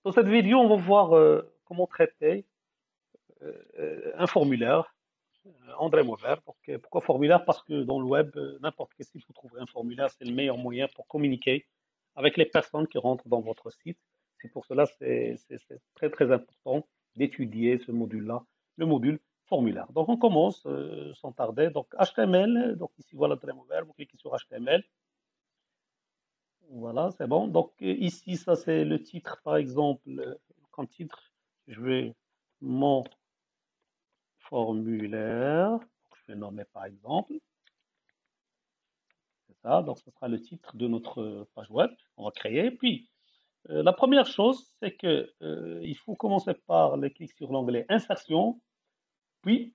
Dans cette vidéo, on va voir comment traiter un formulaire. André Mauvert. Pourquoi formulaire? Parce que dans le web, n'importe quel site, vous trouverez un formulaire. C'est le meilleur moyen pour communiquer avec les personnes qui rentrent dans votre site. C'est pour cela que c'est très très important d'étudier ce module-là, le module formulaire. Donc on commence sans tarder. Donc HTML, donc ici voilà André Mauvert, vous cliquez sur HTML. Voilà, c'est bon. Donc ici, ça c'est le titre, par exemple, comme titre, je vais mon formulaire, je vais nommer par exemple, c'est ça. Donc ce sera le titre de notre page web qu'on va créer. Puis la première chose, c'est que il faut commencer par le clic sur l'onglet Insertion, puis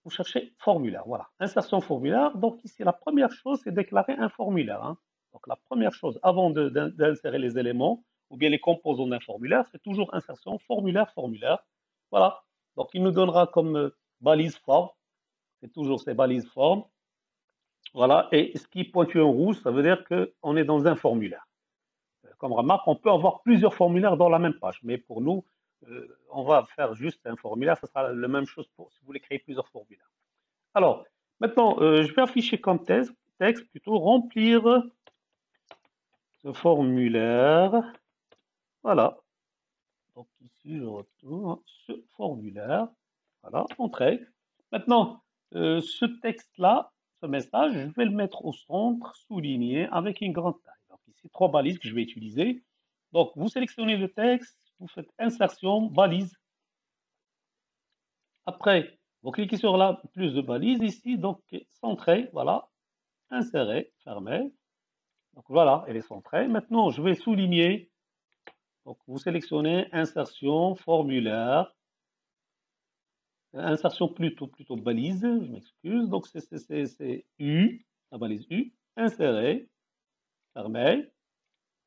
vous cherchez Formulaire. Voilà, Insertion formulaire. Donc ici, la première chose, c'est déclarer un formulaire, hein. Donc la première chose, avant d'insérer les éléments ou bien les composants d'un formulaire, c'est toujours Insertion formulaire, formulaire. Voilà. Donc il nous donnera comme balise forme, c'est toujours ces balises forme. Voilà. Et ce qui est pointu en rouge, ça veut dire qu'on est dans un formulaire. Comme remarque, on peut avoir plusieurs formulaires dans la même page, mais pour nous, on va faire juste un formulaire. Ce sera la même chose pour si vous voulez créer plusieurs formulaires. Alors, maintenant, je vais afficher comme texte plutôt remplir ce formulaire. Voilà. Donc ici, je retourne ce formulaire. Voilà, entrée. Maintenant, ce texte-là, ce message, je vais le mettre au centre, souligné avec une grande taille. Donc ici, trois balises que je vais utiliser. Donc, vous sélectionnez le texte, vous faites insertion, balise. Après, vous cliquez sur la plus de balises ici, donc centré, voilà, insérer, fermer. Donc voilà, elle est centrée. Maintenant, je vais souligner. Donc vous sélectionnez insertion, formulaire, insertion plutôt balise, je m'excuse. Donc c'est U, la balise U, insérer, fermer.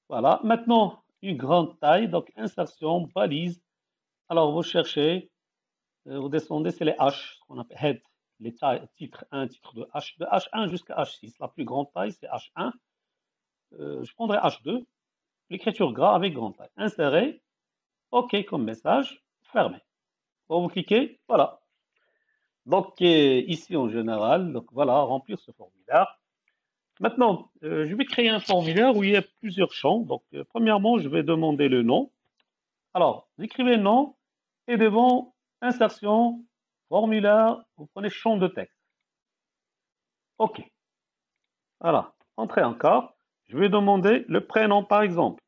Voilà. Maintenant, une grande taille, donc insertion, balise. Alors vous cherchez, vous descendez, c'est les H, ce qu'on appelle head, les tailles, titre 1, titre de H1 jusqu'à H6. La plus grande taille, c'est H1. Je prendrai H2, l'écriture gras avec grande taille. Insérer, OK comme message, fermé. Bon, vous cliquez, voilà. Donc ici en général, donc voilà, remplir ce formulaire. Maintenant, je vais créer un formulaire où il y a plusieurs champs. Donc premièrement, je vais demander le nom. Alors, vous écrivez nom et devant insertion, formulaire, vous prenez champ de texte. OK. Voilà. Entrez encore. Je vais demander le prénom par exemple.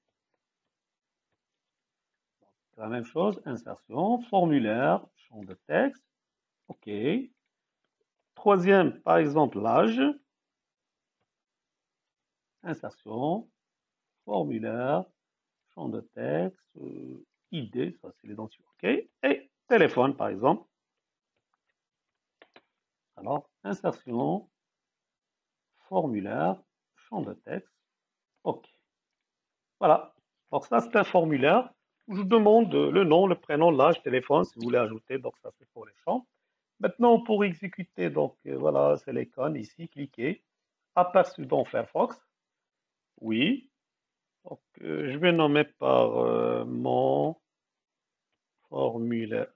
La même chose, insertion, formulaire, champ de texte. OK. Troisième, par exemple, l'âge. Insertion, formulaire, champ de texte, ID, ça c'est l'identité. OK. Et téléphone, par exemple. Alors, insertion, formulaire, champ de texte. OK. Voilà. Donc ça, c'est un formulaire où je demande le nom, le prénom, l'âge, téléphone, si vous voulez ajouter. Donc ça, c'est pour les champs. Maintenant, pour exécuter, donc voilà, c'est l'icône ici, cliquez. Aperçu dans Firefox. Oui. Donc, je vais nommer par mon formulaire.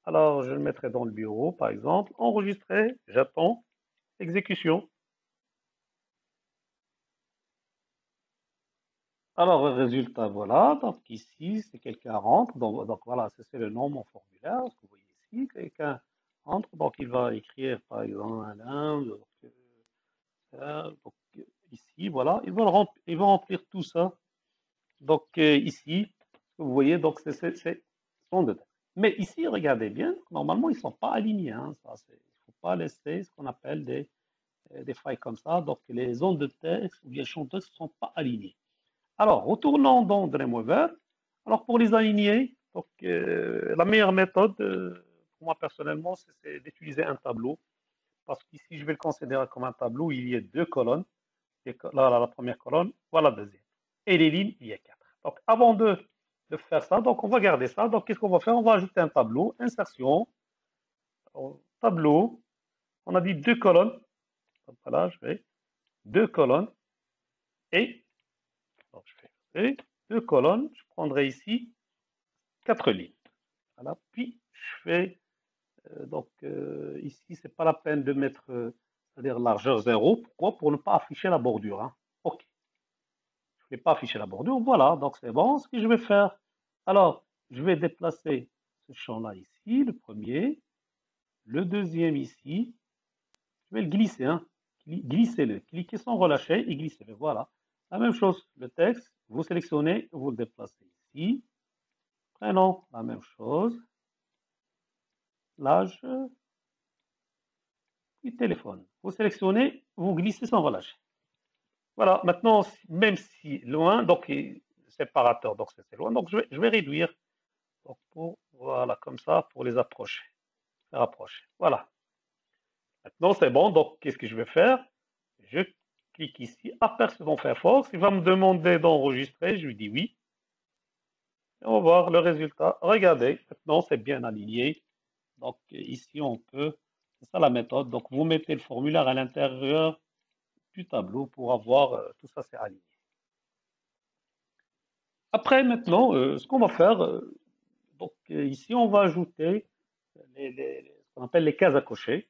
Alors, je le mettrai dans le bureau, par exemple. Enregistrer, j'attends, exécution. Alors, le résultat, voilà. Donc, ici, c'est quelqu'un rentre. Donc voilà, c'est le nom, mon formulaire. Ce que vous voyez ici, quelqu'un entre. Donc, il va écrire, par exemple, Alain. Donc, ici, voilà. Il va remplir tout ça. Donc, ici, vous voyez, donc c'est son de texte. Mais ici, regardez bien, normalement, ils ne sont pas alignés, hein. Il ne faut pas laisser ce qu'on appelle des failles comme ça. Donc, les zones de texte ou les champs de texte ne sont pas alignés. Alors, retournons dans Dreamweaver. Alors, pour les aligner, donc, la meilleure méthode, pour moi personnellement, c'est d'utiliser un tableau. Parce qu'ici, je vais le considérer comme un tableau. Il y a deux colonnes. Là, la première colonne, voilà la deuxième. Et les lignes, il y a quatre. Donc, avant de faire ça, donc on va garder ça. Donc, qu'est-ce qu'on va faire? On va ajouter un tableau, insertion, tableau. On a dit deux colonnes. Voilà, je vais deux colonnes. Et donc, je fais 2 colonnes. Je prendrai ici 4 lignes. Voilà. Puis, je fais, ici, c'est pas la peine de mettre, c'est-à-dire largeur 0. Pourquoi? Pour ne pas afficher la bordure. Hein. OK. Je ne vais pas afficher la bordure. Voilà, donc c'est bon ce que je vais faire. Alors, je vais déplacer ce champ-là ici, le premier, le deuxième ici. Je vais le glisser, hein. Glissez-le. Cliquez sans relâcher et glissez-le. Voilà. La même chose, le texte, vous sélectionnez, vous le déplacez ici. Prénom, la même chose. L'âge, puis téléphone. Vous sélectionnez, vous glissez sans relâcher. Voilà, maintenant, même si loin, donc séparateur, donc c'est loin, donc je vais réduire. Donc voilà, comme ça, pour les approcher, faire approcher. Voilà. Maintenant, c'est bon. Donc, qu'est-ce que je vais faire? Je clique ici, aperçu dans Firefox. Il va me demander d'enregistrer. Je lui dis oui. Et on va voir le résultat. Regardez, maintenant, c'est bien aligné. Donc, ici, on peut, c'est ça la méthode. Donc, vous mettez le formulaire à l'intérieur du tableau pour avoir tout ça, c'est aligné. Après, maintenant, ce qu'on va faire, donc ici, on va ajouter ce qu'on appelle les cases à cocher.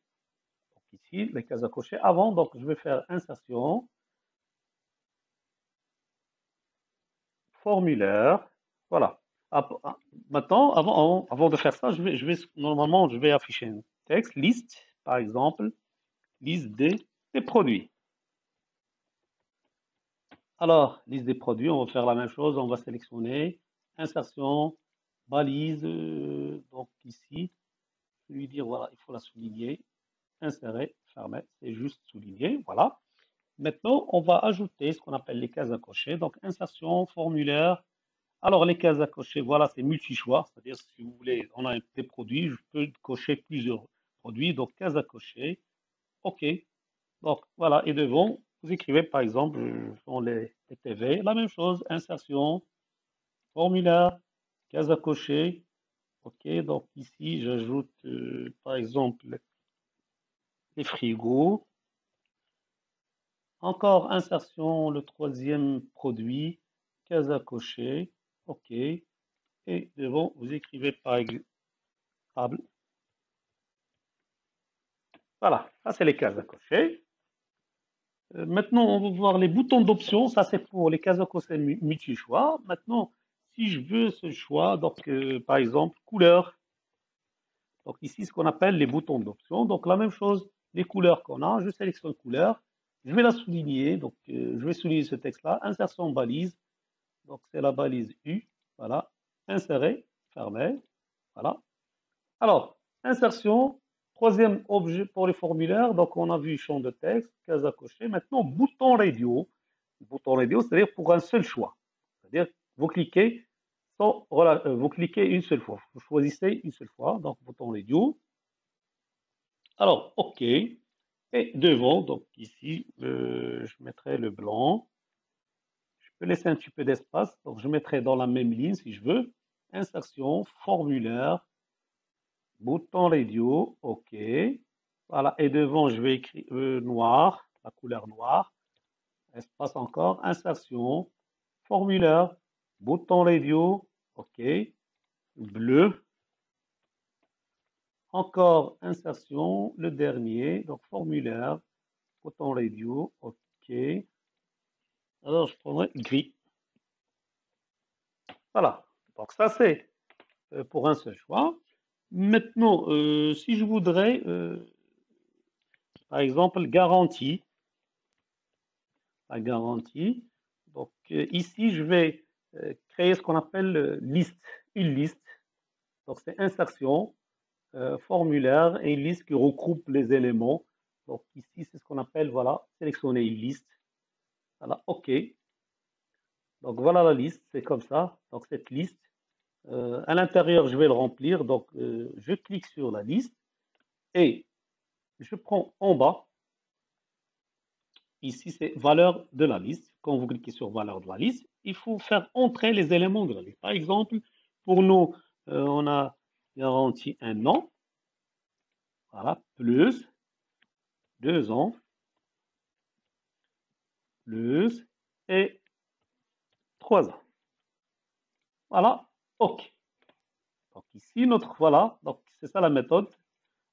Donc ici, les cases à cocher. Avant, donc, je vais faire insertion, formulaire. Voilà. Maintenant, avant de faire ça, normalement, je vais afficher un texte, liste, par exemple, liste des produits. Alors, liste des produits, on va faire la même chose, on va sélectionner, insertion, balise, donc ici, je vais lui dire, voilà, il faut la souligner, insérer, fermer, c'est juste souligner, voilà. Maintenant, on va ajouter ce qu'on appelle les cases à cocher, donc insertion, formulaire. Alors, les cases à cocher, voilà, c'est multi-choix, c'est-à-dire si vous voulez, on a des produits, je peux cocher plusieurs produits, donc cases à cocher, OK. Donc, voilà, et devant, vous écrivez par exemple dans les TV, la même chose, insertion, formulaire, case à cocher. OK, donc ici, j'ajoute par exemple les frigos. Encore insertion, le troisième produit, case à cocher. OK. Et devant, vous écrivez par exemple table. Voilà, ça c'est les cases à cocher. Maintenant, on va voir les boutons d'option. Ça, c'est pour les cases à cocher multi-choix. Maintenant, si je veux ce choix, donc par exemple, couleur. Donc ici, ce qu'on appelle les boutons d'option. Donc la même chose, les couleurs qu'on a, je sélectionne couleur. Je vais la souligner. Donc je vais souligner ce texte-là. Insertion balise. Donc c'est la balise U. Voilà. Insérer, fermer. Voilà. Alors, insertion, troisième objet pour les formulaires. Donc, on a vu champ de texte, case à cocher. Maintenant, bouton radio. Bouton radio, c'est-à-dire pour un seul choix. C'est-à-dire, vous cliquez vous cliquez une seule fois. Vous choisissez une seule fois. Donc, bouton radio. Alors, OK. Et devant, donc ici, je mettrai le blanc. Je peux laisser un petit peu d'espace. Donc, je mettrai dans la même ligne si je veux. Insertion, formulaire. Bouton radio, OK. Voilà, et devant, je vais écrire noir, la couleur noire. Espace encore, insertion, formulaire, bouton radio, OK. Bleu. Encore insertion, le dernier, donc formulaire, bouton radio, OK. Alors, je prendrai gris. Voilà, donc ça c'est pour un seul choix. Maintenant, si je voudrais, par exemple, garantie, la garantie. Donc ici, je vais créer ce qu'on appelle liste, une liste. Donc c'est insertion, formulaire et une liste qui regroupe les éléments. Donc ici, c'est ce qu'on appelle, voilà, sélectionner une liste. Voilà, OK. Donc voilà la liste, c'est comme ça. Donc cette liste, à l'intérieur, je vais le remplir. Donc je clique sur la liste et je prends en bas. Ici, c'est valeur de la liste. Quand vous cliquez sur valeur de la liste, il faut faire entrer les éléments de la liste. Par exemple, pour nous, on a garanti un an, voilà, plus 2 ans, plus et 3 ans. Voilà, OK. Donc ici, voilà, donc c'est ça la méthode.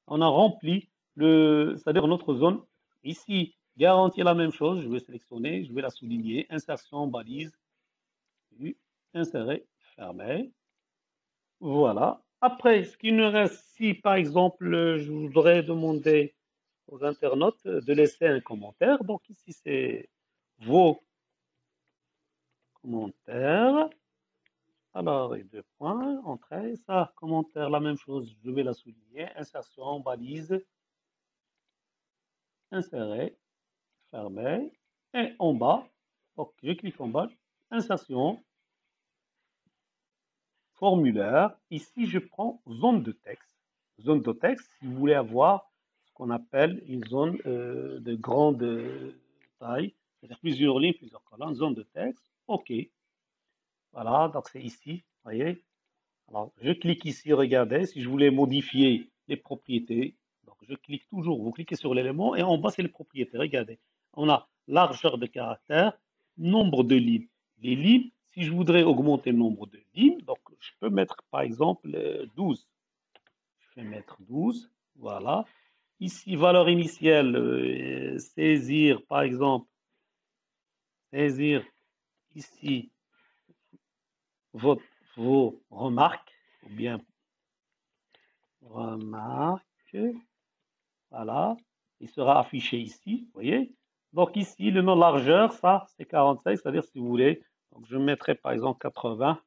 On a rempli c'est-à-dire notre zone. Ici, garantir la même chose, je vais sélectionner, je vais la souligner, insertion, balise, insérer, fermer. Voilà. Après, ce qui nous reste, si par exemple, je voudrais demander aux internautes de laisser un commentaire, donc ici c'est vos commentaires. Alors, et 2 points, entrée, ça, commentaire, la même chose, je vais la souligner, insertion, balise, insérer, fermer, et en bas, donc je clique en bas, insertion, formulaire, ici je prends zone de texte. Zone de texte, si vous voulez avoir ce qu'on appelle une zone de grande taille, c'est-à-dire plusieurs lignes, plusieurs colonnes, zone de texte, OK. Voilà, donc c'est ici, vous voyez. Alors, je clique ici, regardez, si je voulais modifier les propriétés, donc je clique toujours, vous cliquez sur l'élément et en bas c'est les propriétés, regardez. On a largeur de caractère, nombre de lignes. Les lignes, si je voudrais augmenter le nombre de lignes, donc je peux mettre par exemple 12. Je vais mettre 12, voilà. Ici, valeur initiale, saisir par exemple, saisir ici vos remarques, ou bien remarques, voilà, il sera affiché ici, vous voyez. Donc ici, le nom largeur, ça, c'est 45, c'est-à-dire si vous voulez, donc je mettrai par exemple 80,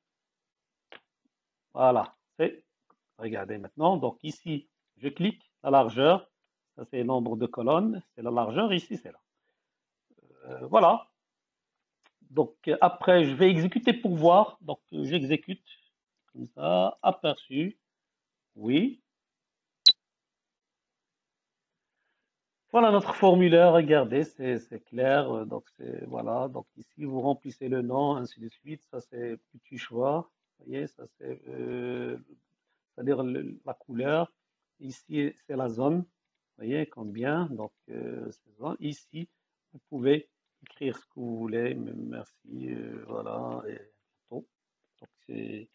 voilà, c'est, regardez maintenant, donc ici, je clique, la largeur, ça c'est le nombre de colonnes, c'est la largeur, ici c'est là. Voilà, donc après, je vais exécuter pour voir, donc j'exécute, comme ça, aperçu, oui. Voilà notre formulaire, regardez, c'est clair. Donc voilà, donc ici vous remplissez le nom, ainsi de suite. Ça c'est petit choix. Vous voyez, ça c'est-à-dire la couleur. Ici c'est la zone. Vous voyez combien. Donc ici vous pouvez écrire ce que vous voulez. Merci, voilà. Et tout. Donc c'est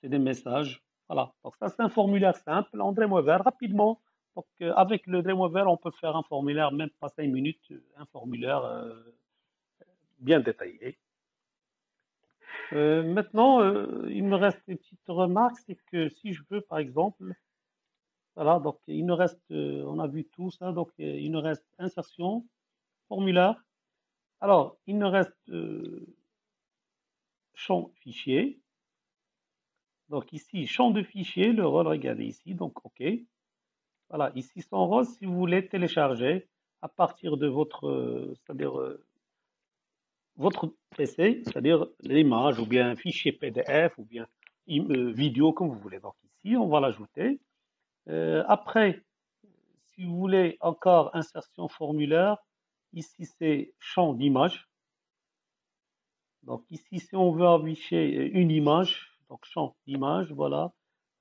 des messages. Voilà. Donc ça c'est un formulaire simple. André Mover, rapidement. Donc, avec le Dreamweaver, on peut faire un formulaire, même pas 5 minutes, un formulaire bien détaillé. Maintenant, il me reste une petite remarque, c'est que si je veux, par exemple, voilà, donc il nous reste, on a vu tout ça, donc il nous reste insertion, formulaire. Alors, il nous reste champ fichier. Donc ici, champ de fichier, le rôle, regardez ici, donc OK. Voilà, ici son rôle, si vous voulez télécharger à partir de votre, c'est-à-dire votre PC, c'est-à-dire l'image ou bien un fichier PDF ou bien vidéo comme vous voulez. Donc ici, on va l'ajouter. Après, si vous voulez encore insertion formulaire, ici c'est champ d'image. Donc ici, si on veut afficher une image, donc champ d'image, voilà.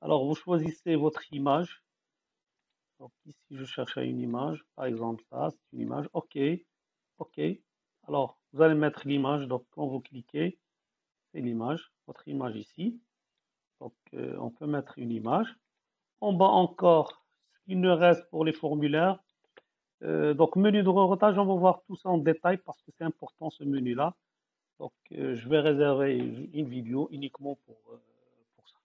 Alors vous choisissez votre image. Donc ici, je cherche une image, par exemple ça, c'est une image. OK, OK. Alors vous allez mettre l'image. Donc quand vous cliquez, c'est l'image, votre image ici. Donc on peut mettre une image. En bas encore, ce qu'il nous reste pour les formulaires. Donc menu de reroutage, on va voir tout ça en détail parce que c'est important ce menu-là. Donc je vais réserver une vidéo uniquement pour ça.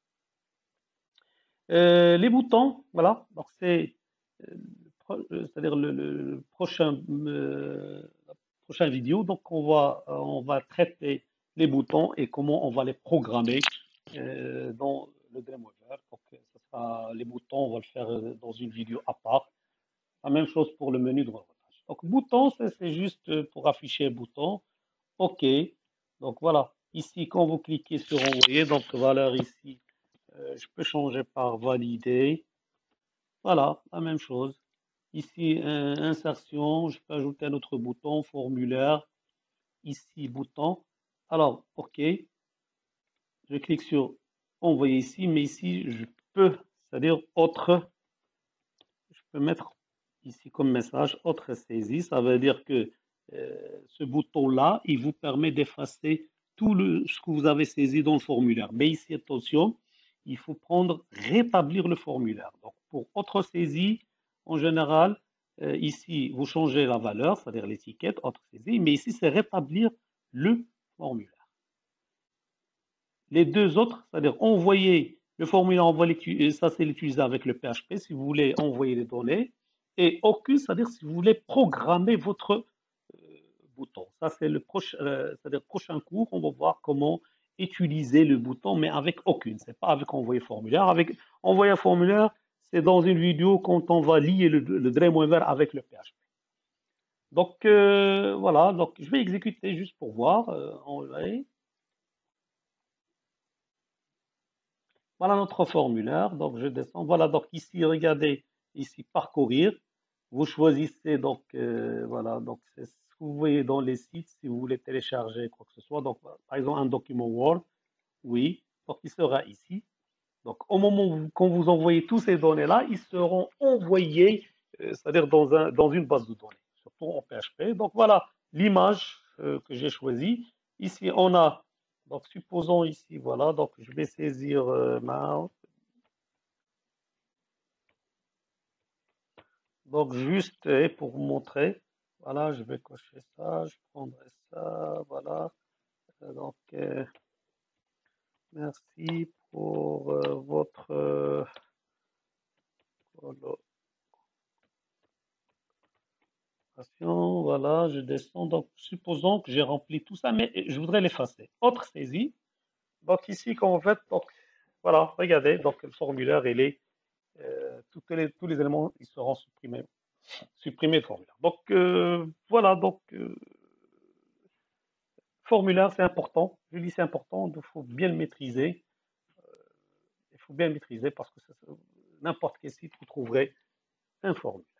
Les boutons, voilà. Donc c'est-à-dire le prochain la prochaine vidéo. Donc on va traiter les boutons et comment on va les programmer dans le Dreamweaver. Donc ça sera les boutons, on va le faire dans une vidéo à part. La même chose pour le menu de reroutage. Donc bouton, c'est juste pour afficher un bouton. OK. Donc voilà. Ici, quand vous cliquez sur envoyer, donc valeur ici, je peux changer par valider. Voilà, la même chose. Ici, insertion, je peux ajouter un autre bouton, formulaire. Ici, bouton. Alors, OK. Je clique sur envoyer ici, mais ici, je peux, c'est-à-dire autre, je peux mettre ici comme message, autre saisie. Ça veut dire que ce bouton-là, il vous permet d'effacer ce que vous avez saisi dans le formulaire. Mais ici, attention, il faut prendre rétablir le formulaire. Donc, pour autre saisie, en général, ici, vous changez la valeur, c'est-à-dire l'étiquette, autre saisie, mais ici, c'est rétablir le formulaire. Les deux autres, c'est-à-dire envoyer le formulaire, ça c'est l'utiliser avec le PHP si vous voulez envoyer les données, et aucune, c'est-à-dire si vous voulez programmer votre bouton. Ça c'est c'est-à-dire prochain cours, on va voir comment utiliser le bouton, mais avec aucune. C'est pas avec envoyer formulaire. Avec envoyer un formulaire, c'est dans une vidéo quand on va lier le Dreamweaver avec le PHP. Donc voilà, donc je vais exécuter juste pour voir. Voilà notre formulaire. Donc, je descends. Voilà, donc ici, regardez, ici, parcourir. Vous choisissez, donc, voilà, donc c'est ce que vous voyez dans les sites si vous voulez télécharger quoi que ce soit. Donc, par exemple, un document Word, oui, donc il sera ici. Donc, au moment où quand vous envoyez tous ces données-là, ils seront envoyés, c'est-à-dire dans une base de données, surtout en PHP. Donc, voilà l'image que j'ai choisie. Ici, on a donc, supposons ici, voilà, donc je vais saisir Mount. Donc, juste pour vous montrer, voilà, je vais cocher ça, je prendrai ça, voilà. Donc, merci pour votre collaboration. Voilà, je descends. Donc, supposons que j'ai rempli tout ça, mais je voudrais l'effacer. Autre saisie. Donc, ici, quand on fait, donc, voilà, regardez, donc le formulaire, il est tous les éléments ils seront supprimés de formulaire. Donc voilà, donc formulaire c'est important. Je dis c'est important, il faut bien le maîtriser. Il faut bien le maîtriser parce que n'importe quel site vous trouverez un formulaire.